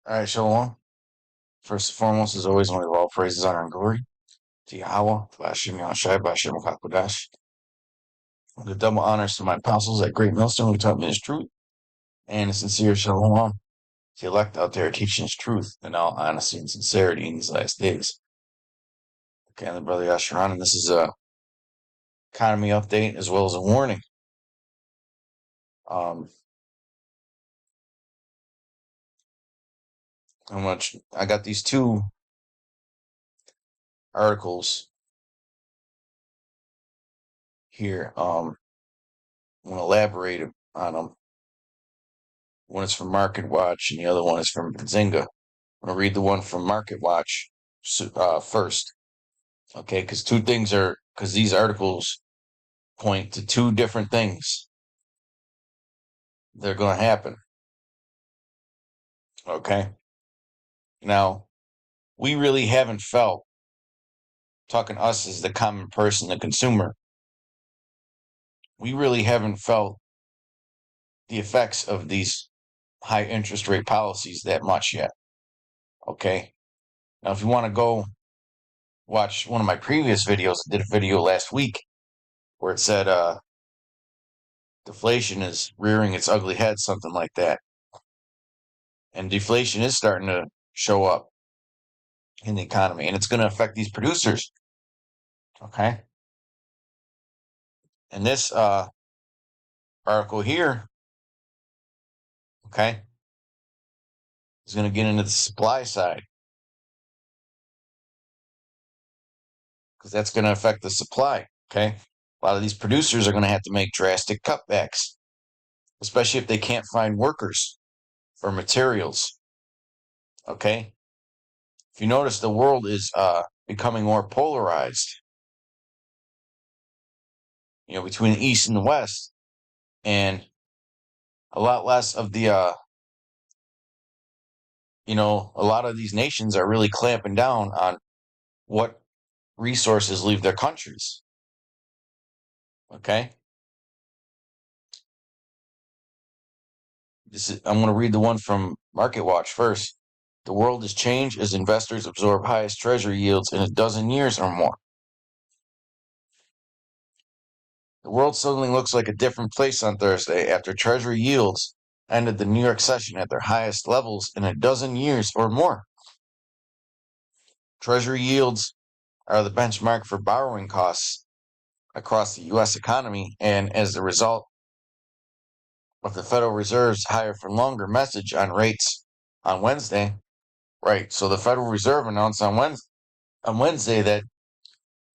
All right, Shalom. First and foremost, as always, only all praises, honor, and glory to YAHAWAH, to HASHAM, YAHAWASHI, HASHAM, HaKadosh. The double honors to my apostles at Great Millstone who taught me his truth, and a sincere Shalom to the elect out there teaching his truth in all honesty and sincerity in these last days. Okay, and the brother Yasharan, and this is a economy update as well as a warning. I got these two articles here. I'm going to elaborate on them. One is from Market Watch, and the other one is from Bazinga. I'm going to read the one from Market Watch first. Okay, because these articles point to two different things that are going to happen. Okay. Now, we really haven't felt, talking us as the common person, the consumer, we really haven't felt the effects of these high interest rate policies that much yet. Okay. Now, if you want to go watch one of my previous videos, I did a video last week where it said deflation is rearing its ugly head, something like that. And deflation is starting to show up in the economy, and it's going to affect these producers. Okay. And this article here, okay, is going to get into the supply side, because that's going to affect the supply. Okay. A lot of these producers are going to have to make drastic cutbacks, especially if they can't find workers or materials. Okay. If you notice, the world is becoming more polarized, between the East and the West, and a lot less of the, a lot of these nations are really clamping down on what resources leave their countries. Okay. I'm going to read the one from Market Watch first. The world has changed as investors absorb highest treasury yields in a dozen years or more. The world suddenly looks like a different place on Thursday after treasury yields ended the New York session at their highest levels in a dozen years or more. Treasury yields are the benchmark for borrowing costs across the U.S. economy, and as a result of the Federal Reserve's higher for longer message on rates on Wednesday, right? So the Federal Reserve announced on Wednesday that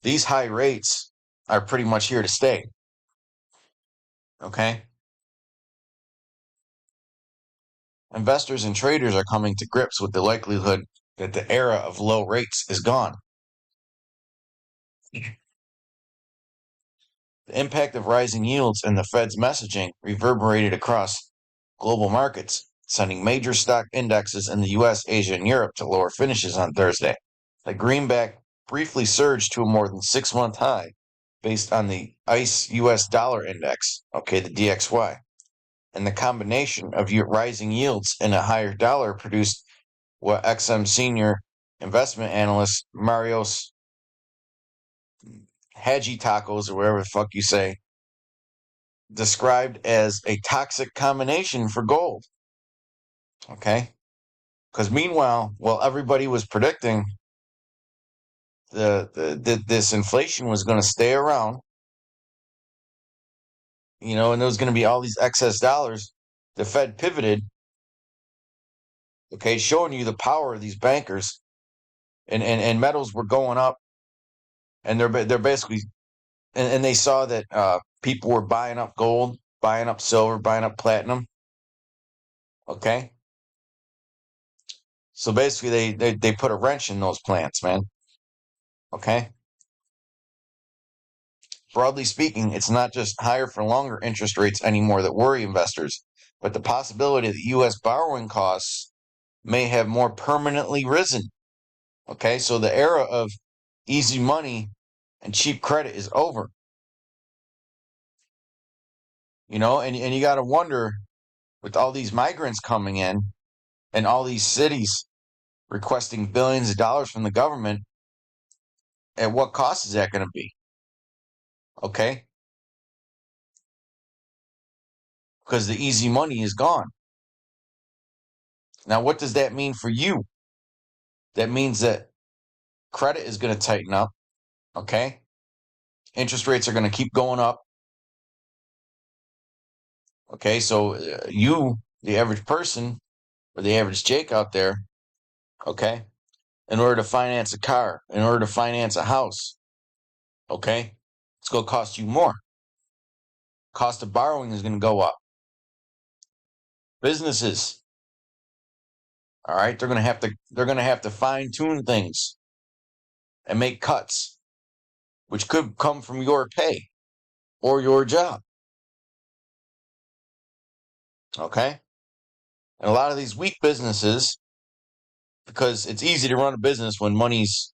these high rates are pretty much here to stay. Okay? Investors and traders are coming to grips with the likelihood that the era of low rates is gone. The impact of rising yields and the Fed's messaging reverberated across global markets, sending major stock indexes in the U.S., Asia, and Europe to lower finishes on Thursday. The greenback briefly surged to a more than 6-month high based on the ICE U.S. dollar index, okay, the DXY. And the combination of rising yields and a higher dollar produced what XM senior investment analyst Marios Haji Tacos, or whatever the fuck you say, described as a toxic combination for gold. Okay? Because meanwhile, while everybody was predicting this inflation was going to stay around, and there was going to be all these excess dollars, the Fed pivoted, okay, showing you the power of these bankers, and metals were going up, and they're basically, and they saw that people were buying up gold, buying up silver, buying up platinum, okay? So basically they put a wrench in those plants, man, okay? Broadly speaking, it's not just higher for longer interest rates anymore that worry investors, but the possibility that U.S. borrowing costs may have more permanently risen. Okay, so the era of easy money and cheap credit is over. And you got to wonder, with all these migrants coming in, and all these cities requesting billions of dollars from the government, at what cost is that going to be? Okay? Because the easy money is gone. Now, what does that mean for you? That means that credit is going to tighten up. Okay? Interest rates are going to keep going up. Okay? So you, the average person, or the average Jake out there, okay, in order to finance a car, in order to finance a house, okay, it's going to cost you more. Cost of borrowing is going to go up. Businesses, all right, they're going to have to fine tune things and make cuts, which could come from your pay or your job. Okay? And a lot of these weak businesses, because it's easy to run a business when money's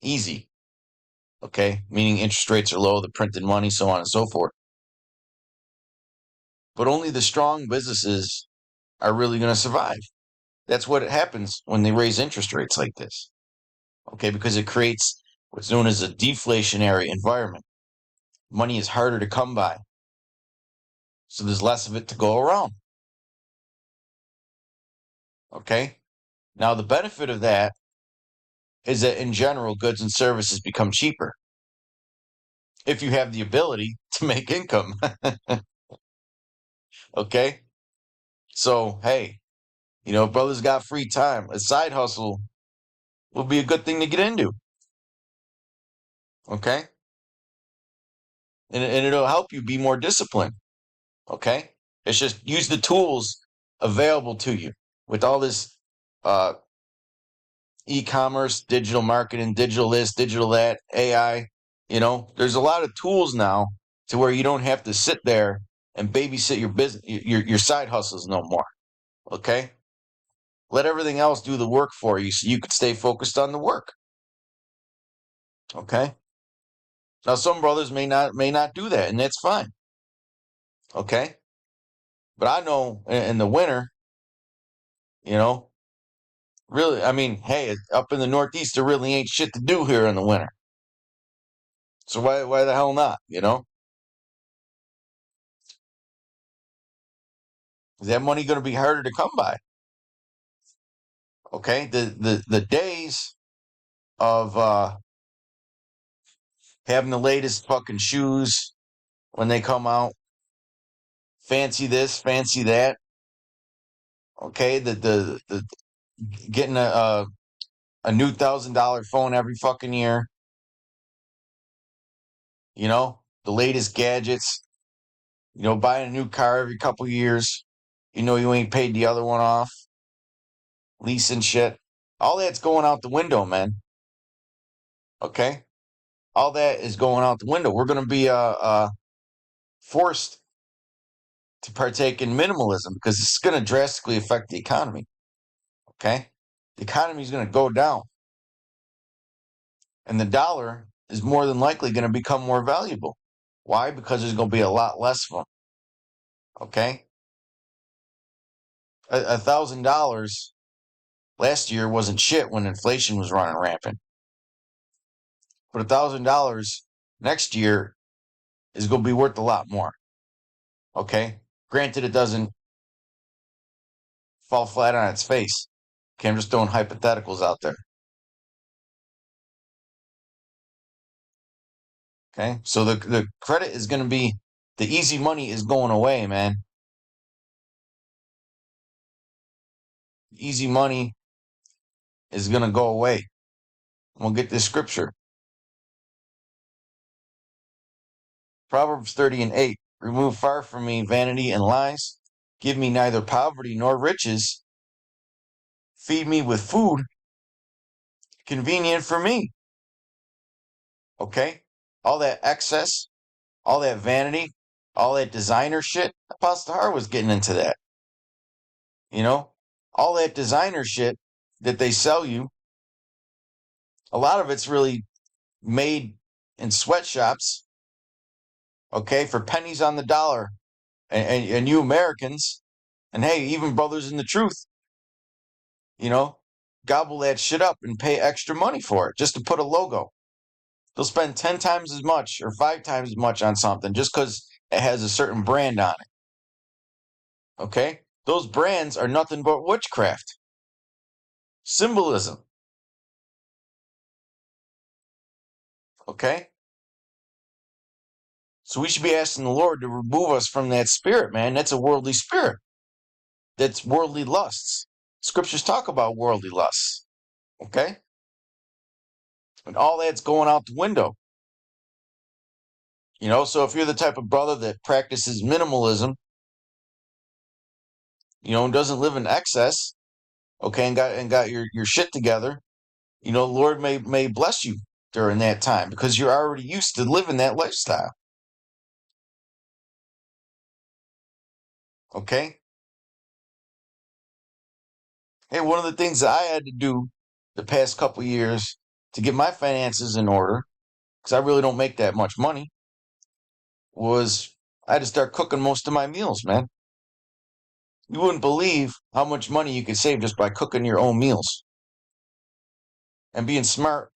easy. Okay? Meaning interest rates are low, the printed money, so on and so forth. But only the strong businesses are really going to survive. That's what happens when they raise interest rates like this. Okay? Because it creates what's known as a deflationary environment. Money is harder to come by. So there's less of it to go around. Okay? Now, the benefit of that is that in general, goods and services become cheaper if you have the ability to make income. Okay? So, hey, if brothers got free time, a side hustle will be a good thing to get into. Okay? And it'll help you be more disciplined. Okay? It's just use the tools available to you with all this e-commerce, digital marketing, digital this, digital that, AI. There's a lot of tools now to where you don't have to sit there and babysit your business, your side hustles no more. Okay? Let everything else do the work for you so you can stay focused on the work. Okay? Now some brothers may not do that, and that's fine. Okay? But I know in the winter, really, I mean, hey, up in the Northeast, there really ain't shit to do here in the winter. So why the hell not? Is that money going to be harder to come by? Okay, the days of having the latest fucking shoes when they come out, fancy this, fancy that. Okay, the getting a new $1,000 phone every fucking year. The latest gadgets. Buying a new car every couple years. You ain't paid the other one off. Leasing shit. All that's going out the window, man. Okay? All that is going out the window. We're going to be forced to partake in minimalism because it's going to drastically affect the economy. Okay? The economy is going to go down. And the dollar is more than likely going to become more valuable. Why? Because there's going to be a lot less of them. Okay? $1,000 last year wasn't shit when inflation was running rampant. But $1,000 next year is going to be worth a lot more. Okay? Granted, it doesn't fall flat on its face. Okay, I'm just throwing hypotheticals out there. Okay, so the credit is going to be, the easy money is going away, man. Easy money is going to go away. We'll get this scripture. Proverbs 30:8. Remove far from me vanity and lies. Give me neither poverty nor riches. Feed me with food convenient for me. Okay? All that excess, all that vanity, all that designer shit. Apostle Har was getting into that. All that designer shit that they sell you, a lot of it's really made in sweatshops, okay, for pennies on the dollar. And you Americans, and hey, even brothers in the truth, you know, gobble that shit up and pay extra money for it just to put a logo. They'll spend 10 times as much or 5 times as much on something just because it has a certain brand on it. Okay? Those brands are nothing but witchcraft, symbolism. Okay? So we should be asking the Lord to remove us from that spirit, man. That's a worldly spirit. That's worldly lusts. Scriptures talk about worldly lusts. Okay? And all that's going out the window. So if you're the type of brother that practices minimalism, and doesn't live in excess, okay, and got your shit together, Lord may bless you during that time because you're already used to living that lifestyle. Okay? Hey, one of the things that I had to do the past couple years to get my finances in order, because I really don't make that much money, was I had to start cooking most of my meals, man. You wouldn't believe how much money you could save just by cooking your own meals and being smart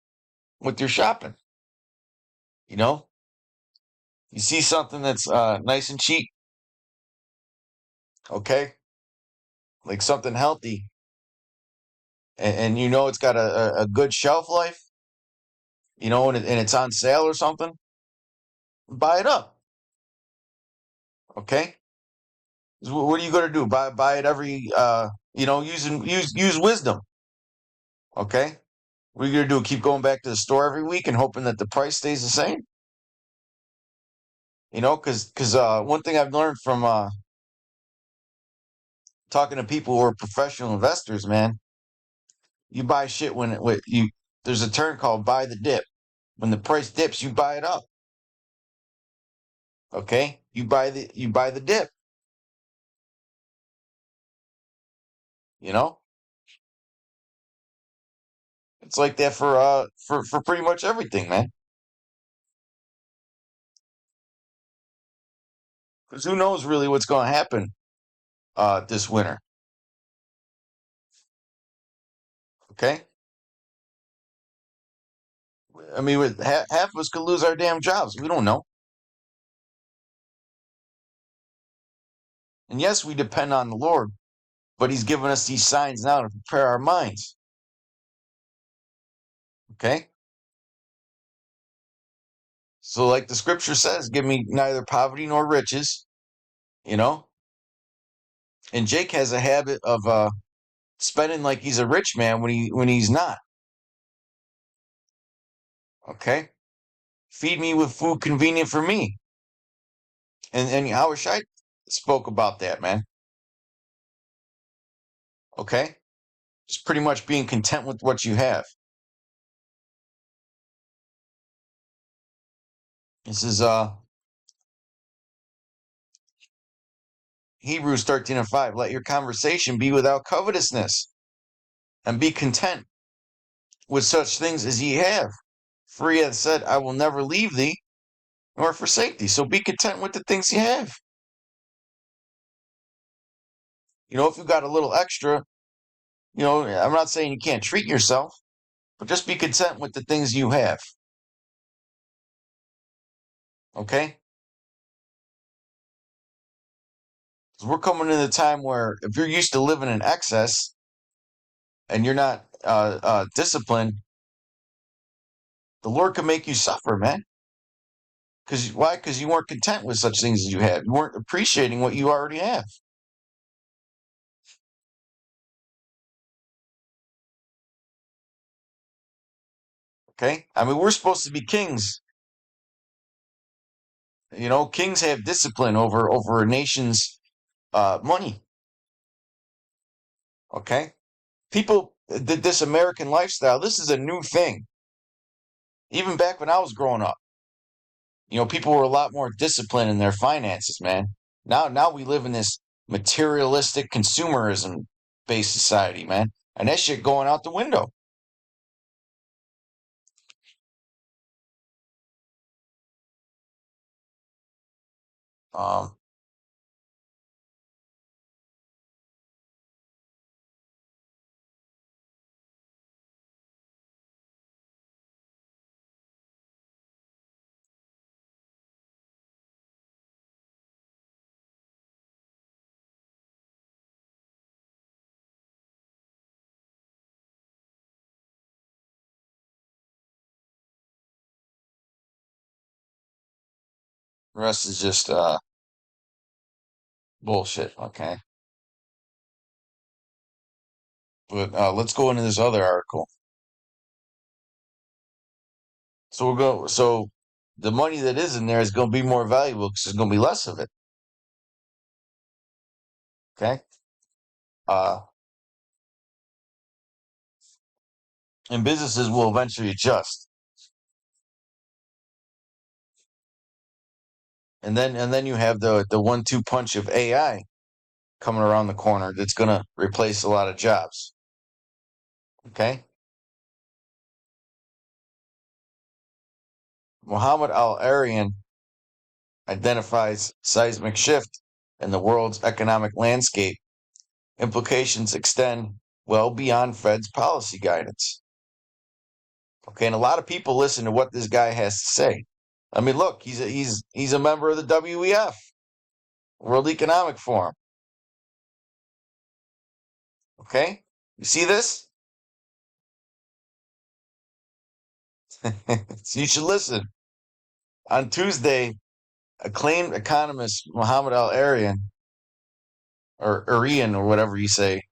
with your shopping. You know, you see something that's nice and cheap, okay, like something healthy, and it's got a good shelf life, and it's on sale or something, buy it up, okay? What are you going to do? Buy it every use wisdom, okay? What are you going to do? Keep going back to the store every week and hoping that the price stays the same? Because one thing I've learned from talking to people who are professional investors, man, you buy shit when you there's a term called buy the dip. When the price dips, you buy it up. Okay? You buy the dip, you know? It's like that for pretty much everything, man. Because who knows really what's going to happen this winter? Okay? I mean, with half of us could lose our damn jobs. We don't know. And yes, we depend on the Lord, but He's given us these signs now to prepare our minds. Okay? So, like the scripture says, give me neither poverty nor riches, you know? And Jake has a habit of spending like he's a rich man when he's not. Okay? Feed me with food convenient for me. And YAHAWASHI spoke about that, man. Okay? Just pretty much being content with what you have. This is Hebrews 13:5. Let your conversation be without covetousness, and be content with such things as ye have. For he hath said, I will never leave thee nor forsake thee. So be content with the things you have. If you got a little extra, I'm not saying you can't treat yourself, but just be content with the things you have. Okay? Because we're coming in a time where if you're used to living in excess and you're not disciplined, the Lord can make you suffer, man. Because why? Because you weren't content with such things as you have. You weren't appreciating what you already have. Okay? I mean, we're supposed to be kings. Kings have discipline over a nation's money. Okay? People, this American lifestyle, this is a new thing. Even back when I was growing up, people were a lot more disciplined in their finances, man. Now we live in this materialistic consumerism based society, man. And that shit going out the window. Um, The rest is just bullshit. Okay, but let's go into this other article. So we'll go. So the money that is in there is going to be more valuable because there's going to be less of it. Okay. Uh, and businesses will eventually adjust. And then you have the 1-2 punch of AI coming around the corner that's going to replace a lot of jobs. Okay. Muhammad Al-Arian identifies seismic shift in the world's economic landscape. Implications extend well beyond Fed's policy guidance. Okay, and a lot of people listen to what this guy has to say. I mean, look, he's a member of the WEF, World Economic Forum. Okay, you see this? So you should listen. On Tuesday, acclaimed economist Muhammad Al-Arian, or Arian, or whatever you say,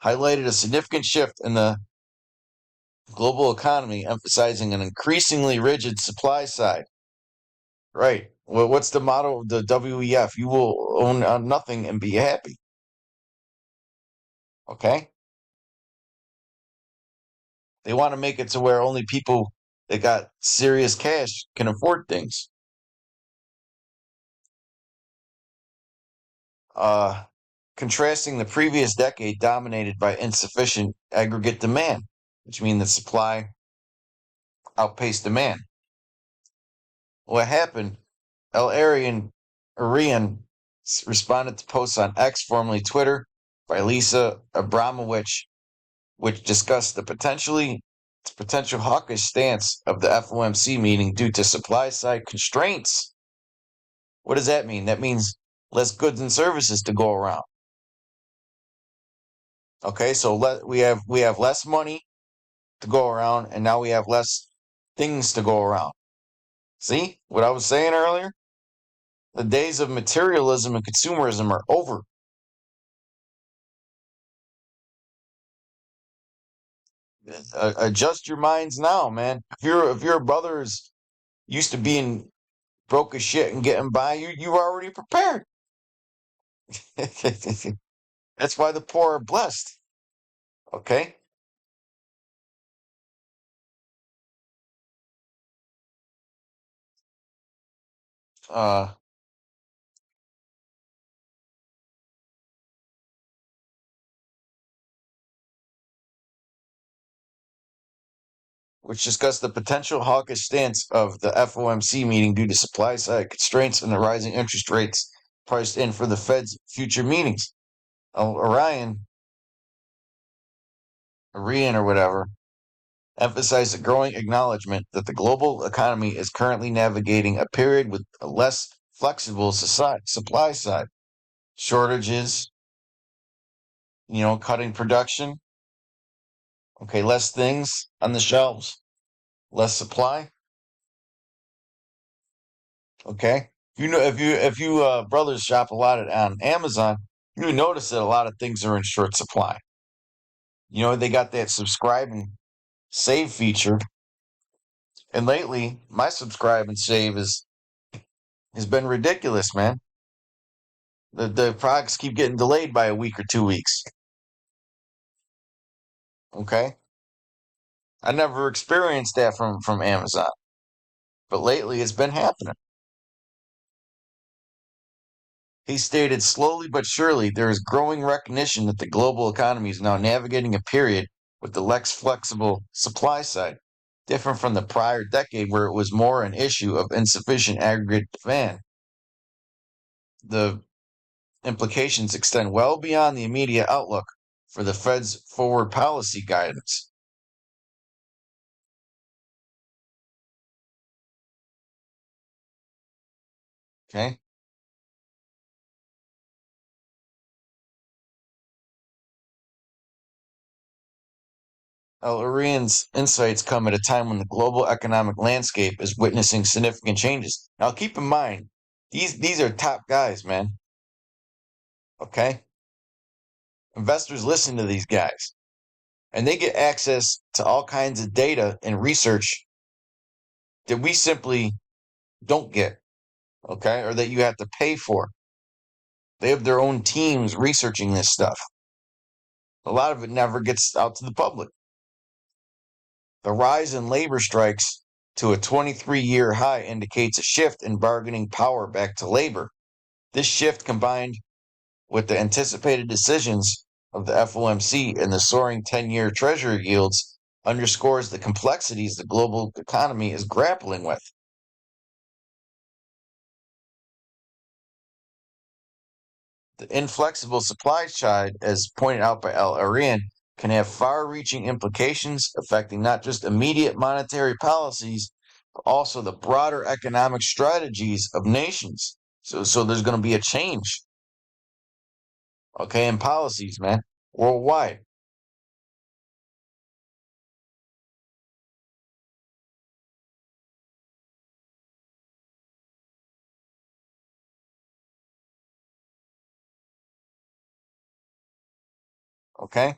highlighted a significant shift in the global economy, emphasizing an increasingly rigid supply side. Right. Well, what's the motto of the WEF? You will own nothing and be happy. Okay. They want to make it to where only people that got serious cash can afford things. Uh, Contrasting the previous decade dominated by insufficient aggregate demand, which means the supply outpaced demand. What happened? El Arian responded to posts on X, formerly Twitter, by Lisa Abramowicz, which discussed the potential hawkish stance of the FOMC meeting due to supply side constraints. What does that mean? That means less goods and services to go around. Okay, so we have less money to go around, and now we have less things to go around. See what I was saying earlier? The days of materialism and consumerism are over. Adjust your minds now, man. If your brother's used to being broke as shit and getting by, you already prepared. That's why the poor are blessed. Okay. Uh, which discussed the potential hawkish stance of the FOMC meeting due to supply side constraints and the rising interest rates priced in for the Fed's future meetings. Orion or whatever, emphasized a growing acknowledgement that the global economy is currently navigating a period with a less flexible supply side. Shortages, cutting production. Okay, less things on the shelves, less supply. Okay, if you brothers shop a lot on Amazon, you notice that a lot of things are in short supply. They got that subscribe and save feature, and lately my subscribe and save has been ridiculous, man. The products keep getting delayed by a week or 2 weeks. Okay, I never experienced that from Amazon, but lately it's been happening. He stated, slowly but surely, there is growing recognition that the global economy is now navigating a period with the less flexible supply side, different from the prior decade where it was more an issue of insufficient aggregate demand. The implications extend well beyond the immediate outlook for the Fed's forward policy guidance. Okay. Al-Arian's insights come at a time when the global economic landscape is witnessing significant changes. Now, keep in mind, These are top guys, man. Okay? Investors listen to these guys, and they get access to all kinds of data and research that we simply don't get, okay? Or that you have to pay for. They have their own teams researching this stuff. A lot of it never gets out to the public. The rise in labor strikes to a 23-year high indicates a shift in bargaining power back to labor. This shift, combined with the anticipated decisions of the FOMC and the soaring 10-year Treasury yields, underscores the complexities the global economy is grappling with. The inflexible supply side, as pointed out by Al Arian, can have far-reaching implications affecting not just immediate monetary policies, but also the broader economic strategies of nations. So there's going to be a change, okay, in policies, man, worldwide. Okay,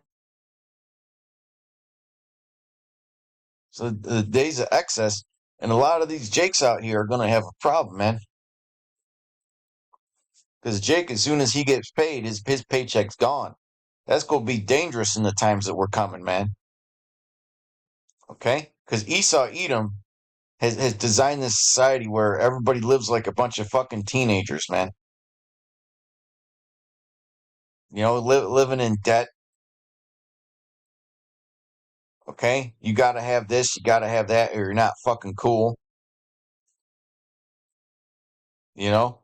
so the days of excess, and a lot of these Jakes out here are going to have a problem, man. Because Jake, as soon as he gets paid, his paycheck's gone. That's going to be dangerous in the times that we're coming, man. Okay? Because Esau Edom has designed this society where everybody lives like a bunch of fucking teenagers, man. You know, living in debt. Okay? You got to have this, you got to have that, or you're not fucking cool. You know?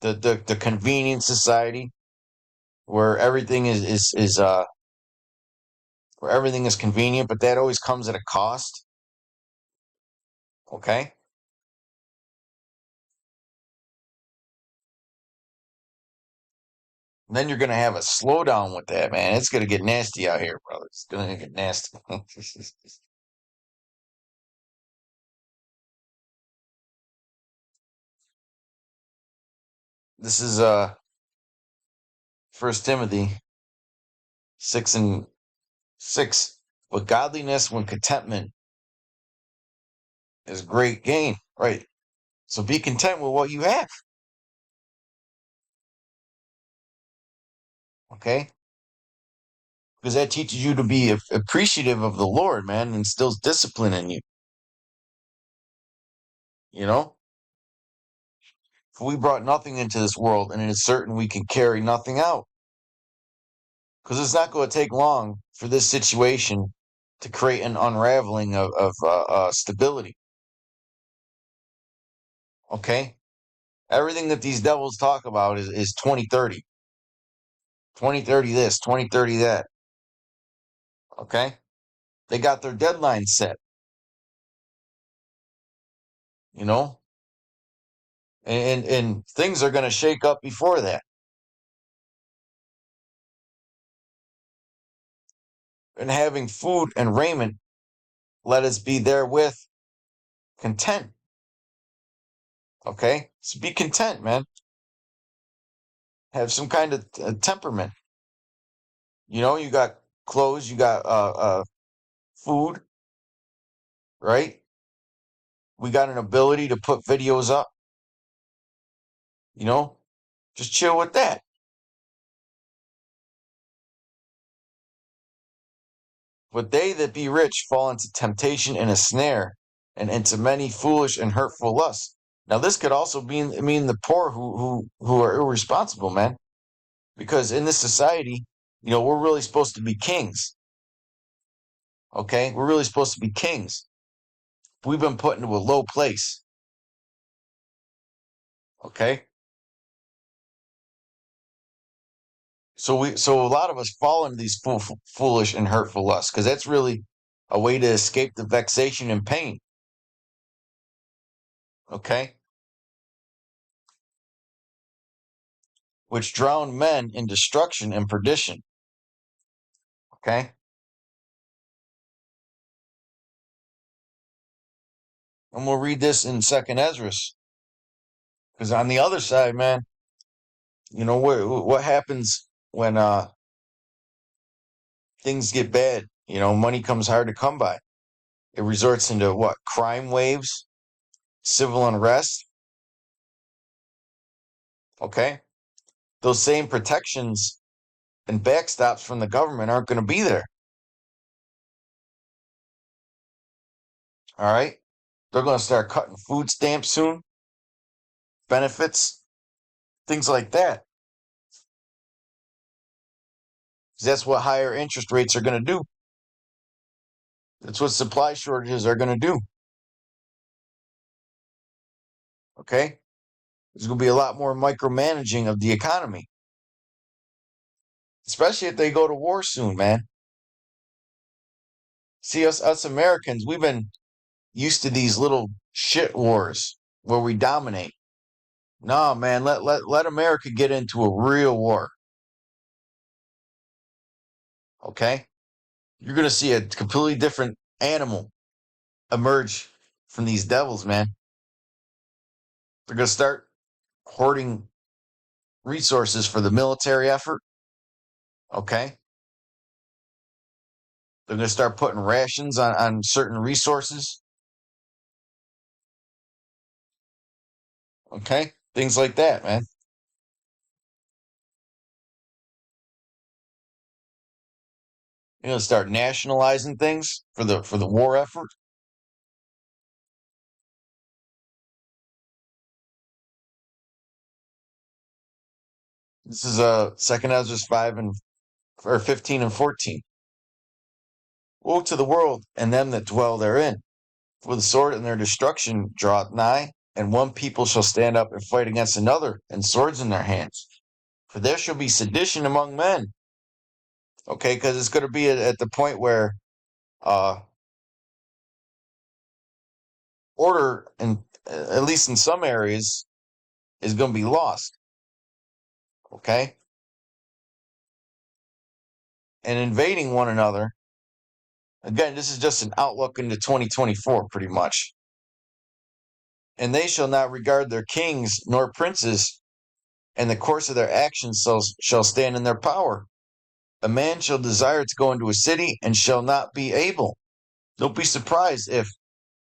The convenience society where everything is where everything is convenient, but that always comes at a cost. Okay? And then you're gonna have a slowdown with that, man. It's gonna get nasty out here, brother. It's gonna get nasty. This is First Timothy 6:6. But godliness when contentment is great gain. Right. So be content with what you have. Okay? Because that teaches you to be appreciative of the Lord, man, and instills discipline in you. You know? For we brought nothing into this world, and it is certain we can carry nothing out. Because it's not going to take long for this situation to create an unraveling of stability. Okay? Everything that these devils talk about is 2030. 2030 this, 2030 that. Okay? They got their deadline set, you know? And things are going to shake up before that. And having food and raiment, let us be therewith content. Okay? So be content, man. Have some kind of temperament. You know, you got clothes, you got food, right? We got an ability to put videos up, you know? Just chill with that. But they that be rich fall into temptation and a snare, and into many foolish and hurtful lusts. Now, this could also mean the poor who are irresponsible, man. Because in this society, you know, we're really supposed to be kings. Okay, we're really supposed to be kings. We've been put into a low place. Okay, so a lot of us fall into these foolish and hurtful lusts because that's really a way to escape the vexation and pain. Okay, which drown men in destruction and perdition. Okay, And we'll read this in Second Ezra. Because on the other side, man, what happens when things get bad? Money comes hard to come by. It resorts into what? Crime waves, civil unrest. Okay, those same protections and backstops from the government aren't going to be there. All right, they're going to start cutting food stamps soon, benefits, things like that. That's what higher interest rates are going to do. That's what supply shortages are going to do. Okay, there's going to be a lot more micromanaging of the economy, especially if they go to war soon, man. See, us Americans, we've been used to these little shit wars where we dominate. No, man, let America get into a real war. Okay? You're gonna see a completely different animal emerge from these devils, man. They're gonna start hoarding resources for the military effort. Okay? They're gonna start putting rations on certain resources. Okay? Things like that, man. Start nationalizing things for the war effort. This is Second Ezra 15 and 14. Woe to the world and them that dwell therein, for the sword and their destruction draweth nigh, and one people shall stand up and fight against another, and swords in their hands. For there shall be sedition among men. Okay, because it's going to be at the point where uh, order, at least in some areas, is going to be lost. Okay, and invading one another. Again, this is just an outlook into 2024, pretty much. And they shall not regard their kings nor princes, and the course of their actions shall stand in their power. A man shall desire to go into a city and shall not be able. Don't be surprised if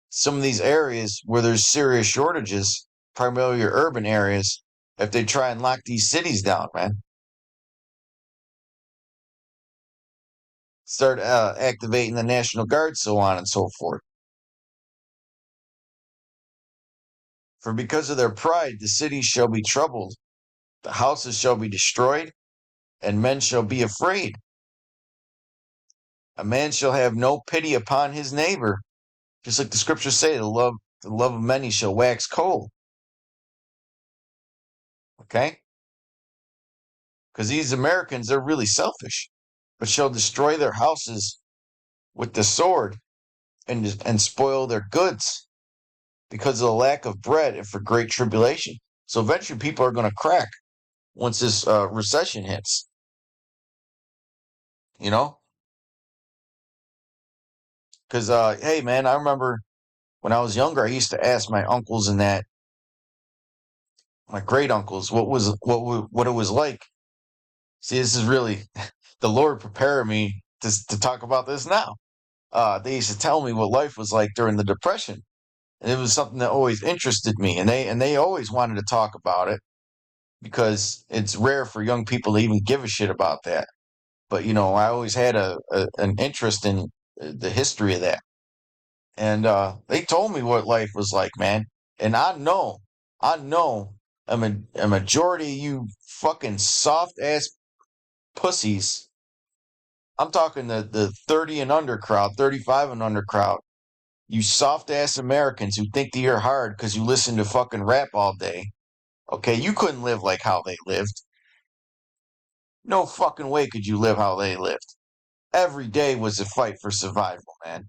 some of these areas where there's serious shortages, primarily your urban areas, if they try and lock these cities down, man. Start activating the National Guard, so on and so forth. For because of their pride, the cities shall be troubled, the houses shall be destroyed, and men shall be afraid. A man shall have no pity upon his neighbor, just like the scriptures say, the love of many shall wax cold. Okay? Because these Americans, they're really selfish, but shall destroy their houses with the sword and spoil their goods because of the lack of bread and for great tribulation. So eventually people are going to crack once this recession hits. You know? Because, hey, man, I remember when I was younger, I used to ask my uncles and my great uncles, what it was like. See, this is really the Lord preparing me to talk about this now. They used to tell me what life was like during the Depression, and it was something that always interested me, and they always wanted to talk about it because it's rare for young people to even give a shit about that. But I always had an interest in the history of that, and they told me what life was like, man. And I know, a majority of you fucking soft ass pussies. I'm talking the 30 and under crowd, 35 and under crowd. You soft ass Americans who think that you're hard because you listen to fucking rap all day. Okay, you couldn't live like how they lived. No fucking way could you live how they lived. Every day was a fight for survival, man.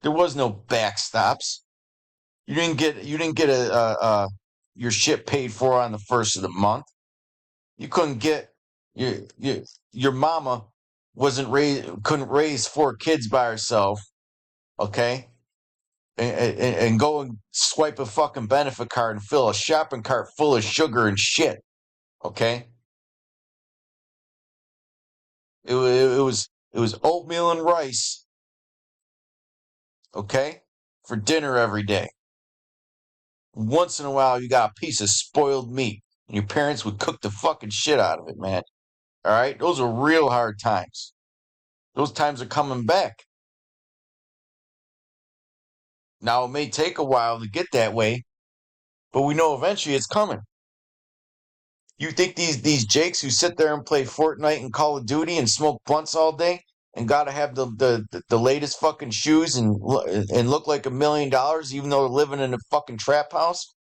There was no backstops. You didn't get your shit paid for on the first of the month. You couldn't get your mama couldn't raise four kids by herself. Okay, and go and swipe a fucking benefit card and fill a shopping cart full of sugar and shit. Okay, it was oatmeal and rice. Okay, for dinner every day. Once in a while, you got a piece of spoiled meat, and your parents would cook the fucking shit out of it, man. All right, those are real hard times. Those times are coming back. Now it may take a while to get that way, but we know eventually it's coming. You think these jakes who sit there and play Fortnite and Call of Duty and smoke blunts all day and gotta have the latest fucking shoes and look like $1 million even though they're living in a fucking trap house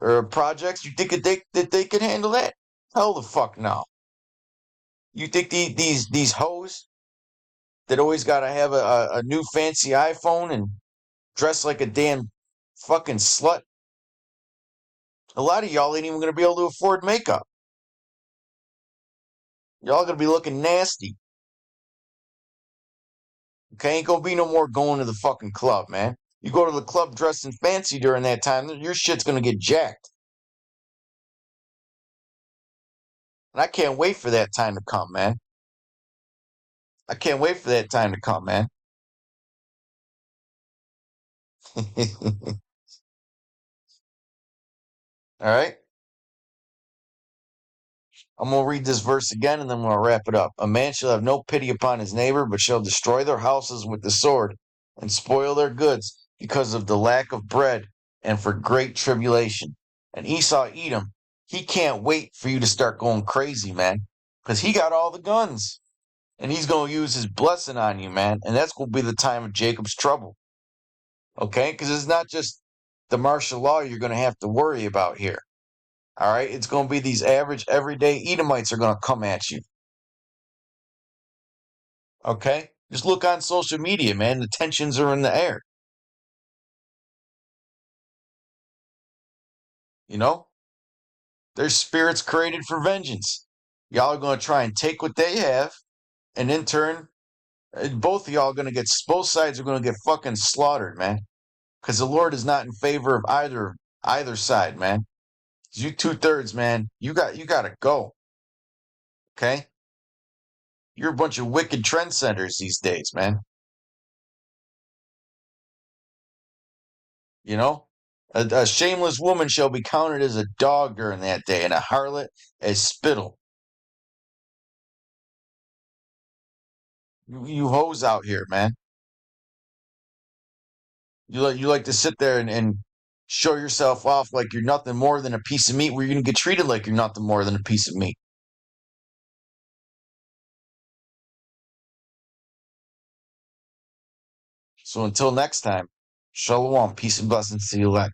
or projects? You think that they could handle that? Hell the fuck no. You think these hoes that always gotta have a new fancy iPhone and dress like a damn fucking slut? A lot of y'all ain't even gonna be able to afford makeup. Y'all gonna be looking nasty. Okay, ain't gonna be no more going to the fucking club, man. You go to the club dressed in fancy during that time, your shit's gonna get jacked. And I can't wait for that time to come, man. I can't wait for that time to come, man. All right? I'm going to read this verse again and then we'll wrap it up. A man shall have no pity upon his neighbor, but shall destroy their houses with the sword and spoil their goods because of the lack of bread and for great tribulation. And Esau Edom, he can't wait for you to start going crazy, man, because he got all the guns and he's going to use his blessing on you, man. And that's going to be the time of Jacob's trouble. Okay? Because it's not just the martial law you're going to have to worry about here. All right? It's going to be these average, everyday Edomites are going to come at you. Okay? Just look on social media, man. The tensions are in the air. You know? There's spirits created for vengeance. Y'all are going to try and take what they have, and in turn, both of y'all are going to get, both sides are going to get fucking slaughtered, man. Because the Lord is not in favor of either side, man. You 2/3, man. You got to go. Okay? You're a bunch of wicked trendsetters these days, man. You know? A shameless woman shall be counted as a dog during that day, and a harlot as spittle. You hoes out here, man. You like to sit there and show yourself off like you're nothing more than a piece of meat, where you're gonna get treated like you're nothing more than a piece of meat. So until next time, shalom, peace and blessings to you elect.